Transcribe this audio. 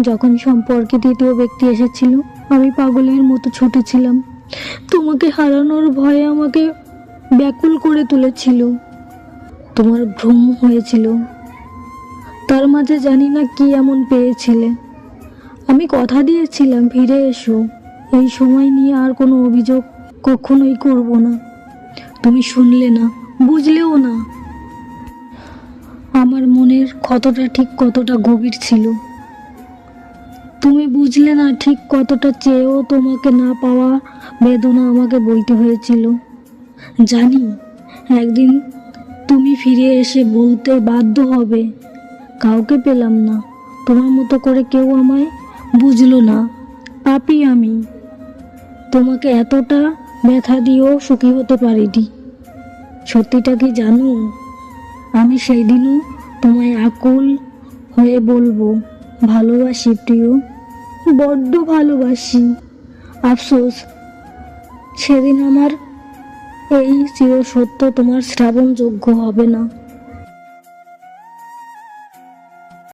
যখন সম্পর্কে দ্বিতীয় ব্যক্তি এসেছিল, আমি পাগলের মতো ছুটেছিলাম। তোমাকে হারানোর ভয়ে আমাকে ব্যাকুল করে তুলেছিল। তোমার ভ্রম হয়েছিল, তার মাঝে জানি না কি এমন পেয়েছিলে। আমি কথা দিয়েছিলাম ফিরে এসো, এই সময় নিয়ে আর কোনো অভিযোগ কখনোই করব না। তুমি শুনলে না, বুঝলেও না আমার মনের ক্ষতটা ঠিক কতটা গভীর ছিল। তুমি বুঝলে না ঠিক কতটা চেয়েও তোমাকে না পাওয়া বেদনা আমাকে বইতে হয়েছিল। জানি একদিন তুমি ফিরে এসে বলতে বাধ্য হবে, কাউকে পেলাম না, তোমার মতো করে কেউ আমায় বুঝলো না, পাপী আমি। তোমাকে এতটা ব্যথা দিয়েও সুখী হতে পারিনি। সত্যিটা কি জানো, আমি সেই দিনও তোমায় আকুল হয়ে বলবো, ভালোবাসি প্রিয়, বড্ড ভালোবাসি। আফসোস, সেদিন আমার এই চিরসত্য তোমার শ্রাবণযোগ্য হবে না।